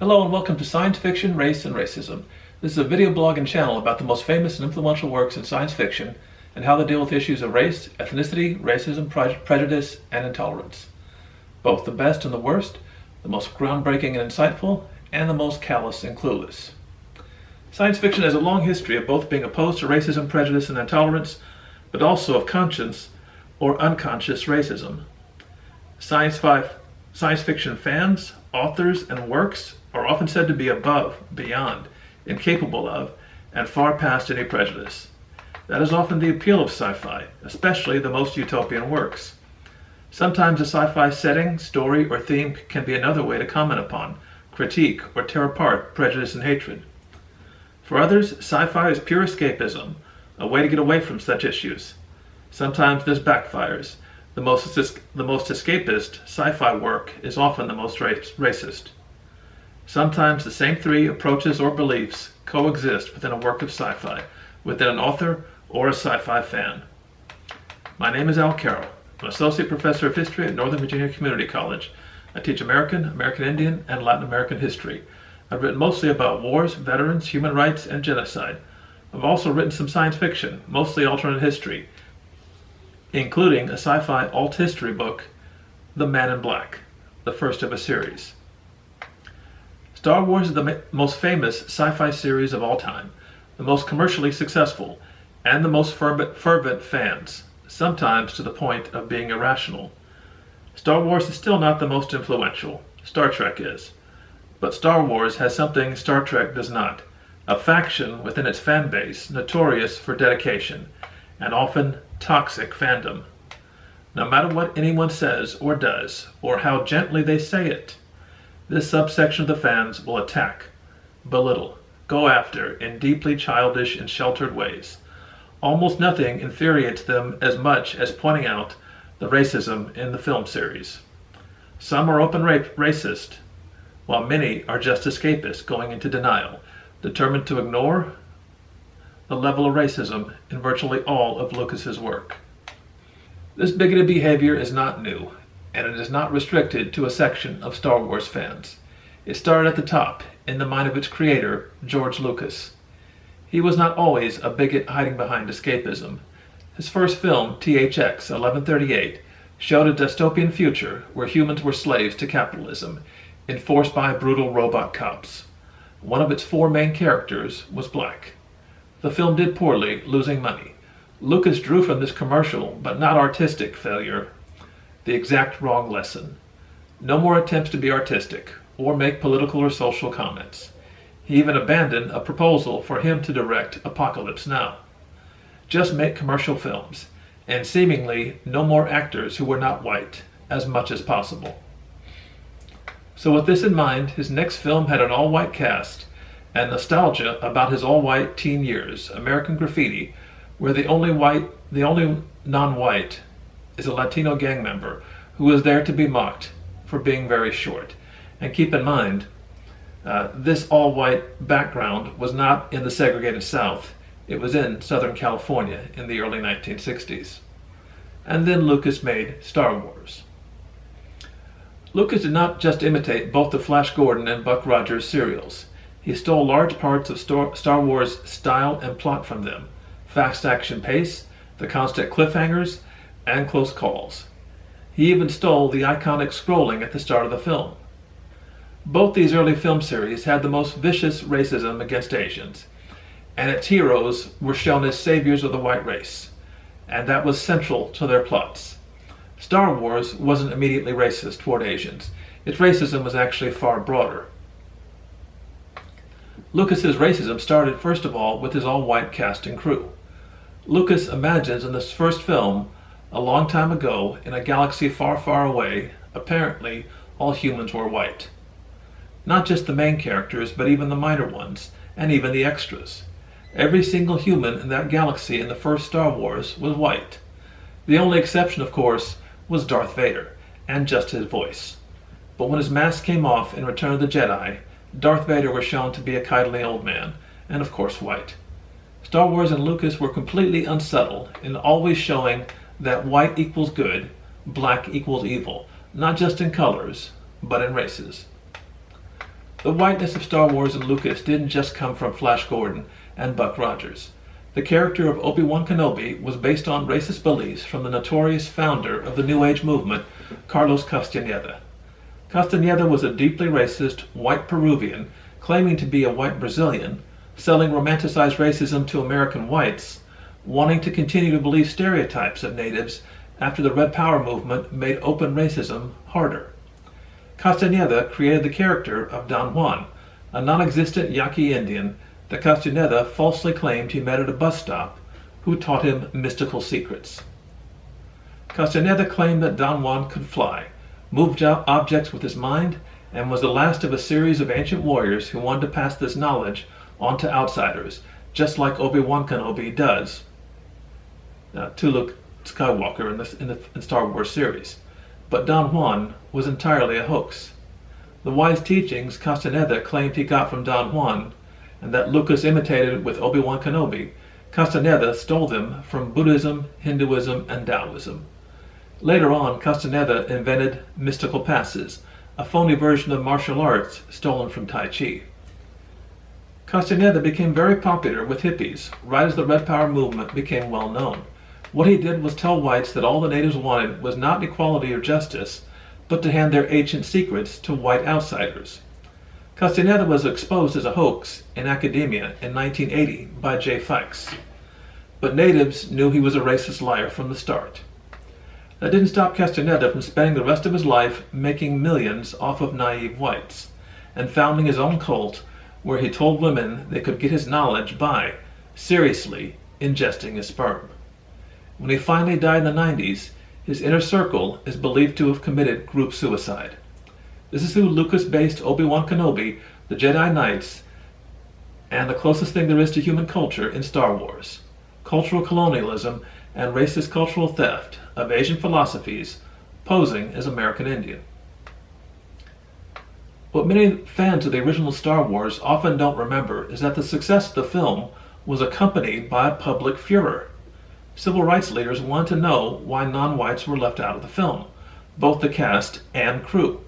Hello and welcome to Science Fiction, Race, and Racism. This is a video blog and channel about the most famous and influential works in science fiction and how they deal with issues of race, ethnicity, racism, prejudice, and intolerance. Both the best and the worst, the most groundbreaking and insightful, and the most callous and clueless. Science fiction has a long history of both being opposed to racism, prejudice, and intolerance, but also of conscious or unconscious racism. Science fiction fans, authors, and works are often said to be above, beyond, incapable of, and far past any prejudice. That is often the appeal of sci-fi, especially the most utopian works. Sometimes a sci-fi setting, story, or theme can be another way to comment upon, critique, or tear apart prejudice and hatred. For others, sci-fi is pure escapism, a way to get away from such issues. Sometimes this backfires. The most escapist sci-fi work is often the most racist. Sometimes the same three approaches or beliefs coexist within a work of sci-fi, within an author or a sci-fi fan. My name is Carroll. I'm Associate Professor of History at Northern Virginia Community College. I teach American, American Indian, and Latin American history. I've written mostly about wars, veterans, human rights, and genocide. I've also written some science fiction, mostly alternate history, including a sci-fi alt history book, The Man in Black, the first of a series. Star Wars is the most famous sci-fi series of all time, the most commercially successful, and the most fervent fans, sometimes to the point of being irrational. Star Wars is still not the most influential. Star Trek is. But Star Wars has something Star Trek does not, a faction within its fan base notorious for dedication, and often toxic fandom. No matter what anyone says or does, or how gently they say it, this subsection of the fans will attack, belittle, go after in deeply childish and sheltered ways. Almost nothing infuriates them as much as pointing out the racism in the film series. Some are open racist, while many are just escapists going into denial, determined to ignore the level of racism in virtually all of Lucas's work. This bigoted behavior is not new, and it is not restricted to a section of Star Wars fans. It started at the top, in the mind of its creator, George Lucas. He was not always a bigot hiding behind escapism. His first film, THX 1138, showed a dystopian future where humans were slaves to capitalism, enforced by brutal robot cops. One of its four main characters was black. The film did poorly, losing money. Lucas drew from this commercial, but not artistic failure, the exact wrong lesson. No more attempts to be artistic, or make political or social comments. He even abandoned a proposal for him to direct Apocalypse Now. Just make commercial films, and seemingly no more actors who were not white, as much as possible. So with this in mind, his next film had an all-white cast, and nostalgia about his all-white teen years, American Graffiti, where the only non-white is a Latino gang member who is there to be mocked for being very short. And keep in mind, this all-white background was not in the segregated South. It was in Southern California in the early 1960s. And then Lucas made Star Wars. Lucas did not just imitate both the Flash Gordon and Buck Rogers serials. He stole large parts of Star Wars' style and plot from them. Fast action pace, the constant cliffhangers, and close calls. He even stole the iconic scrolling at the start of the film. Both these early film series had the most vicious racism against Asians, and its heroes were shown as saviors of the white race, and that was central to their plots. Star Wars wasn't immediately racist toward Asians. Its racism was actually far broader. Lucas's racism started first of all with his all-white cast and crew. Lucas imagines in this first film, a long time ago, in a galaxy far, far away, apparently all humans were white. Not just the main characters, but even the minor ones, and even the extras. Every single human in that galaxy in the first Star Wars was white. The only exception, of course, was Darth Vader, and just his voice. But when his mask came off in Return of the Jedi, Darth Vader was shown to be a kindly old man, and of course white. Star Wars and Lucas were completely unsubtle in always showing that white equals good, black equals evil, not just in colors, but in races. The whiteness of Star Wars and Lucas didn't just come from Flash Gordon and Buck Rogers. The character of Obi-Wan Kenobi was based on racist beliefs from the notorious founder of the New Age movement, Carlos Castaneda. Castaneda was a deeply racist white Peruvian claiming to be a white Brazilian, selling romanticized racism to American whites, wanting to continue to believe stereotypes of natives after the Red Power movement made open racism harder. Castaneda created the character of Don Juan, a non-existent Yaqui Indian that Castaneda falsely claimed he met at a bus stop, who taught him mystical secrets. Castaneda claimed that Don Juan could fly, moved objects with his mind, and was the last of a series of ancient warriors who wanted to pass this knowledge on to outsiders, just like Obi-Wan Kenobi does to Luke Skywalker in the Star Wars series. But Don Juan was entirely a hoax. The wise teachings Castaneda claimed he got from Don Juan, and that Lucas imitated with Obi-Wan Kenobi, Castaneda stole them from Buddhism, Hinduism, and Taoism. Later on, Castaneda invented mystical passes, a phony version of martial arts stolen from Tai Chi. Castaneda became very popular with hippies right as the Red Power movement became well known. What he did was tell whites that all the natives wanted was not equality or justice, but to hand their ancient secrets to white outsiders. Castaneda was exposed as a hoax in academia in 1980 by J. Fikes, but natives knew he was a racist liar from the start. That didn't stop Castaneda from spending the rest of his life making millions off of naive whites, and founding his own cult where he told women they could get his knowledge by, seriously, ingesting his sperm. When he finally died in the 90s, his inner circle is believed to have committed group suicide. This is who Lucas based Obi-Wan Kenobi, the Jedi Knights, and the closest thing there is to human culture in Star Wars. Cultural colonialism and racist cultural theft of Asian philosophies, posing as American Indian. What many fans of the original Star Wars often don't remember is that the success of the film was accompanied by public furor. Civil rights leaders wanted to know why non-whites were left out of the film, both the cast and crew.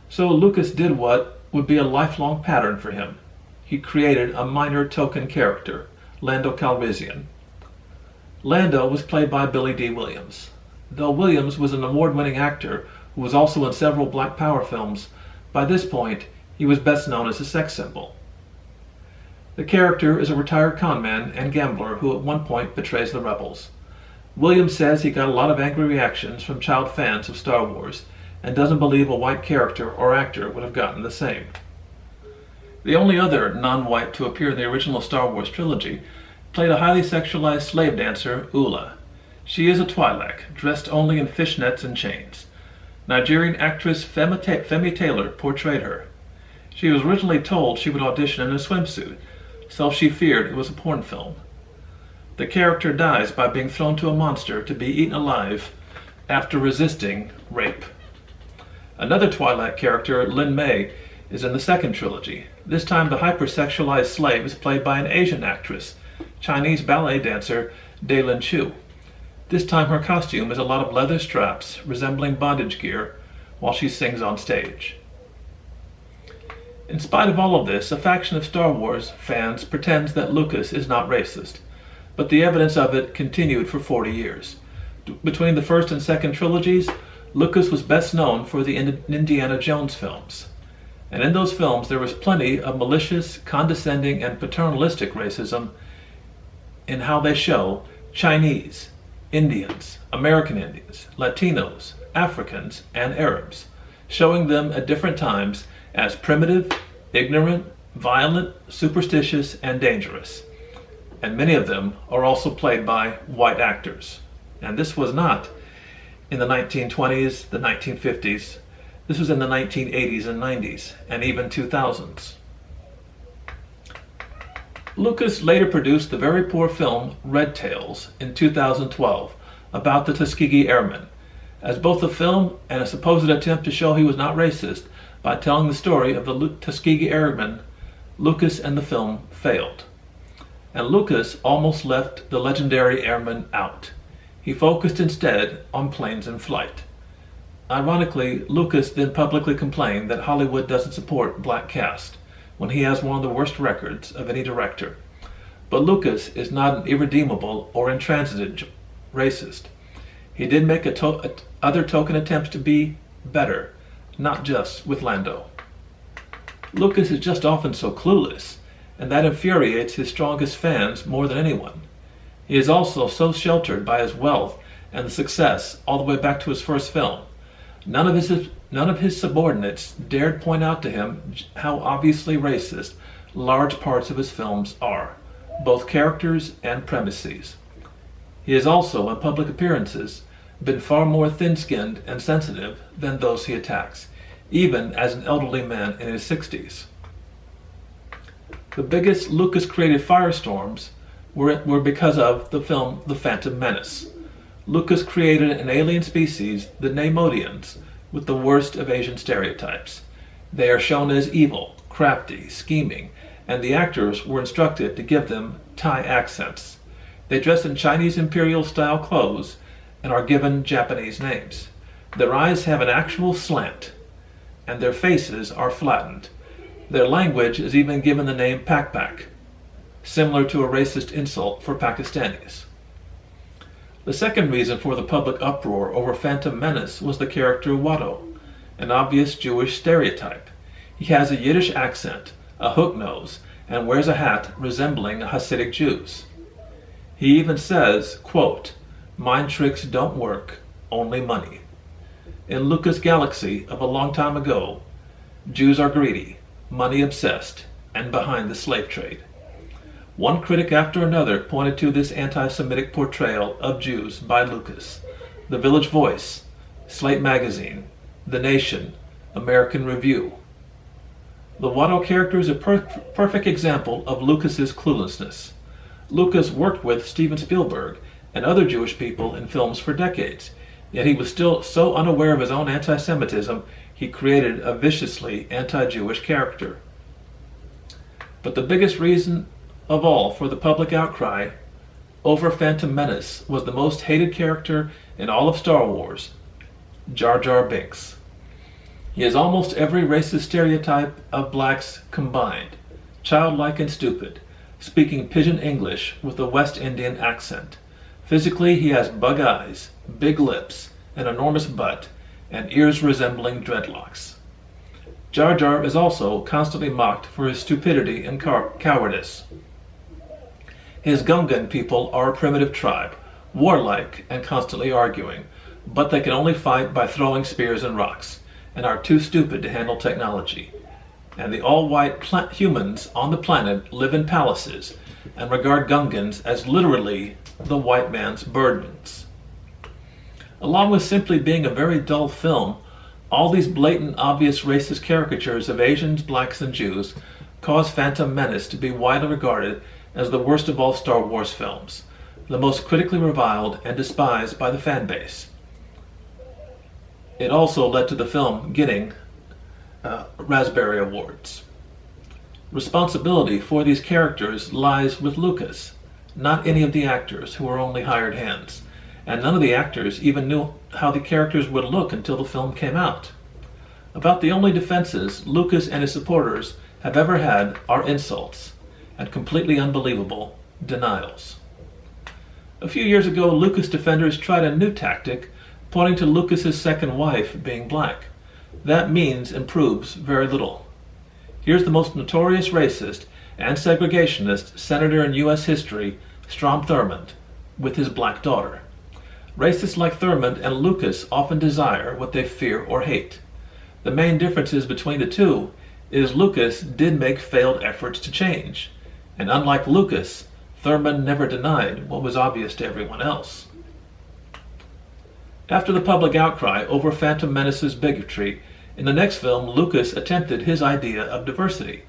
So Lucas did what would be a lifelong pattern for him. He created a minor token character, Lando Calrissian. Lando was played by Billy D. Williams. Though Williams was an award-winning actor who was also in several Black Power films, by this point he was best known as a sex symbol. The character is a retired conman and gambler who at one point betrays the rebels. Williams says he got a lot of angry reactions from child fans of Star Wars and doesn't believe a white character or actor would have gotten the same. The only other non-white to appear in the original Star Wars trilogy played a highly sexualized slave dancer, Ula. She is a Twi'lek, dressed only in fishnets and chains. Nigerian actress Femi Taylor portrayed her. She was originally told she would audition in a swimsuit, so she feared it was a porn film. The character dies by being thrown to a monster to be eaten alive after resisting rape. Another Twi'lek character, Lin Mei, is in the second trilogy. This time the hypersexualized slave is played by an Asian actress, Chinese ballet dancer Dailin Chu. This time her costume is a lot of leather straps resembling bondage gear while she sings on stage. In spite of all of this, a faction of Star Wars fans pretends that Lucas is not racist, but the evidence of it continued for 40 years. Between the first and second trilogies, Lucas was best known for the Indiana Jones films. And in those films there was plenty of malicious, condescending, and paternalistic racism in how they show Chinese, Indians, American Indians, Latinos, Africans, and Arabs, showing them at different times as primitive, ignorant, violent, superstitious, and dangerous. And many of them are also played by white actors. And this was not in the 1920s, the 1950s. This was in the 1980s and 90s, and even 2000s. Lucas later produced the very poor film Red Tails in 2012 about the Tuskegee Airmen, as both a film and a supposed attempt to show he was not racist by telling the story of the Tuskegee Airmen. Lucas and the film failed. And Lucas almost left the legendary airmen out. He focused instead on planes in flight. Ironically, Lucas then publicly complained that Hollywood doesn't support black cast, when he has one of the worst records of any director. But Lucas is not an irredeemable or intransigent racist. He did make other token attempts to be better, not just with Lando. Lucas is just often so clueless, and that infuriates his strongest fans more than anyone. He is also so sheltered by his wealth and the success all the way back to his first film. None of his subordinates dared point out to him how obviously racist large parts of his films are, both characters and premises. He has also, in public appearances, been far more thin-skinned and sensitive than those he attacks, even as an elderly man in his 60s. The biggest Lucas-created firestorms were because of the film The Phantom Menace. Lucas created an alien species, the Neimoidians, with the worst of Asian stereotypes. They are shown as evil, crafty, scheming, and the actors were instructed to give them Thai accents. They dress in Chinese imperial-style clothes and are given Japanese names. Their eyes have an actual slant, and their faces are flattened. Their language is even given the name Pak, similar to a racist insult for Pakistanis. The second reason for the public uproar over Phantom Menace was the character Watto, an obvious Jewish stereotype. He has a Yiddish accent, a hook nose, and wears a hat resembling Hasidic Jews. He even says, quote, "Mind tricks don't work, only money." In Lucas' galaxy of a long time ago, Jews are greedy, money obsessed, and behind the slave trade. One critic after another pointed to this anti-Semitic portrayal of Jews by Lucas. The Village Voice, Slate Magazine, The Nation, American Review. The Watto character is a perfect example of Lucas's cluelessness. Lucas worked with Steven Spielberg and other Jewish people in films for decades, yet he was still so unaware of his own anti-Semitism, he created a viciously anti-Jewish character. But the biggest reason of all for the public outcry over Phantom Menace was the most hated character in all of Star Wars, Jar Jar Binks. He is almost every racist stereotype of blacks combined, childlike and stupid, speaking pidgin English with a West Indian accent. Physically, he has bug eyes, big lips, an enormous butt, and ears resembling dreadlocks. Jar Jar is also constantly mocked for his stupidity and cowardice. His Gungan people are a primitive tribe, warlike and constantly arguing, but they can only fight by throwing spears and rocks, and are too stupid to handle technology. And the all-white humans on the planet live in palaces and regard Gungans as literally the white man's burdens. Along with simply being a very dull film, all these blatant, obvious racist caricatures of Asians, blacks, and Jews cause Phantom Menace to be widely regarded as the worst of all Star Wars films, the most critically reviled and despised by the fan base. It also led to the film getting Raspberry Awards. Responsibility for these characters lies with Lucas, not any of the actors who were only hired hands, and none of the actors even knew how the characters would look until the film came out. About the only defenses Lucas and his supporters have ever had are insults and completely unbelievable denials. A few years ago, Lucas defenders tried a new tactic, pointing to Lucas's second wife being black. That means and proves very little. Here's the most notorious racist and segregationist senator in U.S. history, Strom Thurmond, with his black daughter. Racists like Thurmond and Lucas often desire what they fear or hate. The main differences between the two is Lucas did make failed efforts to change, and unlike Lucas, Thurmond never denied what was obvious to everyone else. After the public outcry over Phantom Menace's bigotry, in the next film, Lucas attempted his idea of diversity.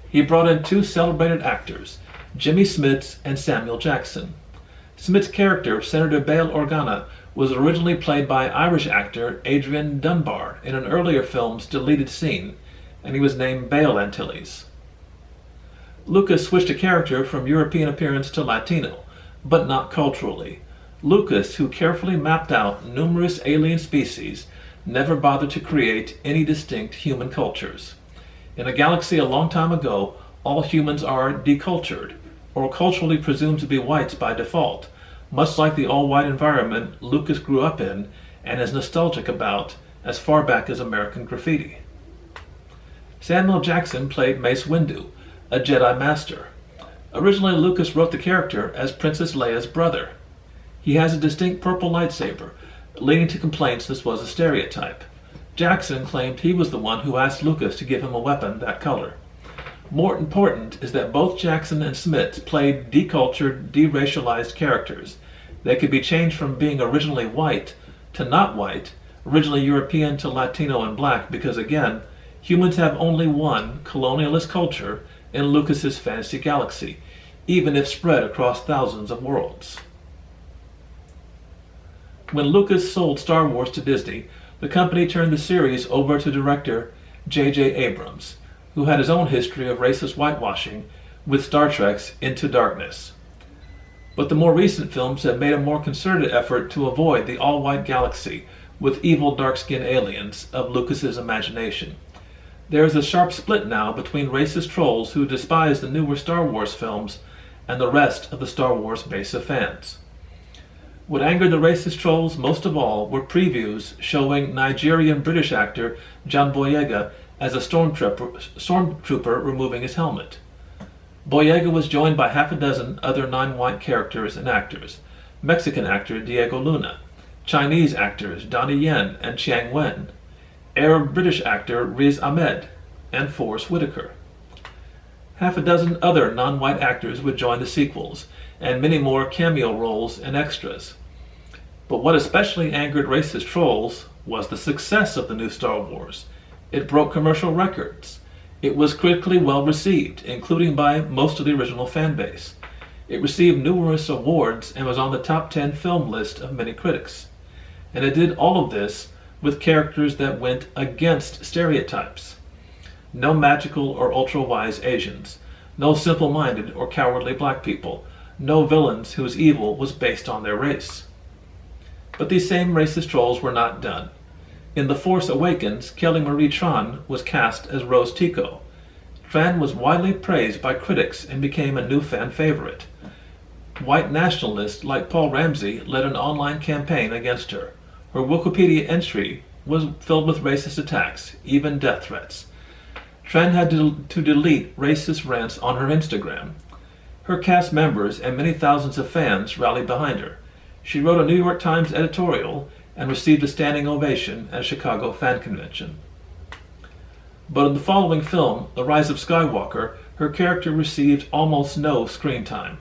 He brought in two celebrated actors, Jimmy Smits and Samuel Jackson. Smits' character, Senator Bail Organa, was originally played by Irish actor Adrian Dunbar in an earlier film's deleted scene, and he was named Bail Antilles. Lucas switched a character from European appearance to Latino, but not culturally. Lucas, who carefully mapped out numerous alien species, never bothered to create any distinct human cultures. In a galaxy a long time ago, all humans are decultured, or culturally presumed to be whites by default, much like the all-white environment Lucas grew up in and is nostalgic about as far back as American Graffiti. Samuel Jackson played Mace Windu, a Jedi Master. Originally, Lucas wrote the character as Princess Leia's brother. He has a distinct purple lightsaber, leading to complaints this was a stereotype. Jackson claimed he was the one who asked Lucas to give him a weapon that color. More important is that both Jackson and Smits played decultured, deracialized characters. They could be changed from being originally white to not white, originally European to Latino and black, because again, humans have only one colonialist culture in Lucas's fantasy galaxy, even if spread across thousands of worlds. When Lucas sold Star Wars to Disney, the company turned the series over to director J.J. Abrams, who had his own history of racist whitewashing with Star Trek's Into Darkness. But the more recent films have made a more concerted effort to avoid the all-white galaxy with evil dark-skinned aliens of Lucas's imagination. There is a sharp split now between racist trolls who despise the newer Star Wars films and the rest of the Star Wars base of fans. What angered the racist trolls most of all were previews showing Nigerian British actor John Boyega as a stormtrooper removing his helmet. Boyega was joined by half a dozen other non-white characters and actors: Mexican actor Diego Luna, Chinese actors Donnie Yen and Chiang Wen, Arab-British actor Riz Ahmed, and Forrest Whitaker. Half a dozen other non-white actors would join the sequels, and many more cameo roles and extras. But what especially angered racist trolls was the success of the new Star Wars. It broke commercial records. It was critically well received, including by most of the original fan base. It received numerous awards and was on the top 10 film list of many critics. And it did all of this with characters that went against stereotypes. No magical or ultra-wise Asians, no simple-minded or cowardly black people, no villains whose evil was based on their race. But these same racist trolls were not done. In The Force Awakens, Kelly Marie Tran was cast as Rose Tico. Tran was widely praised by critics and became a new fan favorite. White nationalists like Paul Ramsey led an online campaign against her. Her Wikipedia entry was filled with racist attacks, even death threats. Tran had to delete racist rants on her Instagram. Her cast members and many thousands of fans rallied behind her. She wrote a New York Times editorial and received a standing ovation at a Chicago fan convention. But in the following film, The Rise of Skywalker, her character received almost no screen time.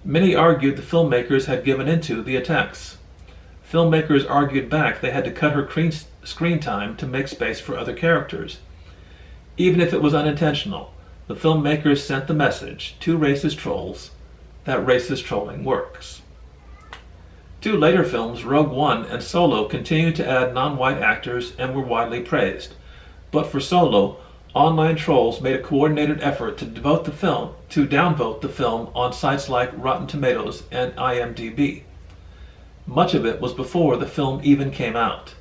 Many argued the filmmakers had given into the attacks. Filmmakers argued back they had to cut her screen time to make space for other characters. Even if it was unintentional, the filmmakers sent the message to racist trolls that racist trolling works. Two later films, Rogue One and Solo, continued to add non-white actors and were widely praised. But for Solo, online trolls made a coordinated effort to downvote the film on sites like Rotten Tomatoes and IMDb. Much of it was before the film even came out.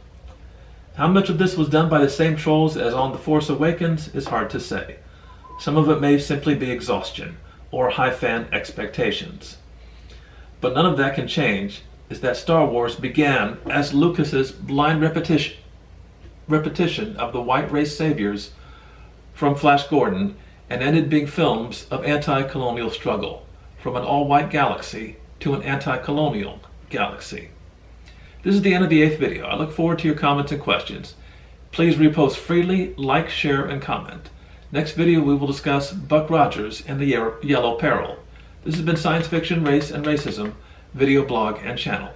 How much of this was done by the same trolls as on The Force Awakens is hard to say. Some of it may simply be exhaustion or high fan expectations. But none of that can change is that Star Wars began as Lucas's blind repetition of the white race saviors from Flash Gordon and ended being films of anti-colonial struggle, from an all-white galaxy to an anti-colonial galaxy. This is the end of the 8th video. I look forward to your comments and questions. Please repost freely, like, share, and comment. Next video we will discuss Buck Rogers and the Yellow Peril. This has been Science Fiction, Race, and Racism video blog and channel.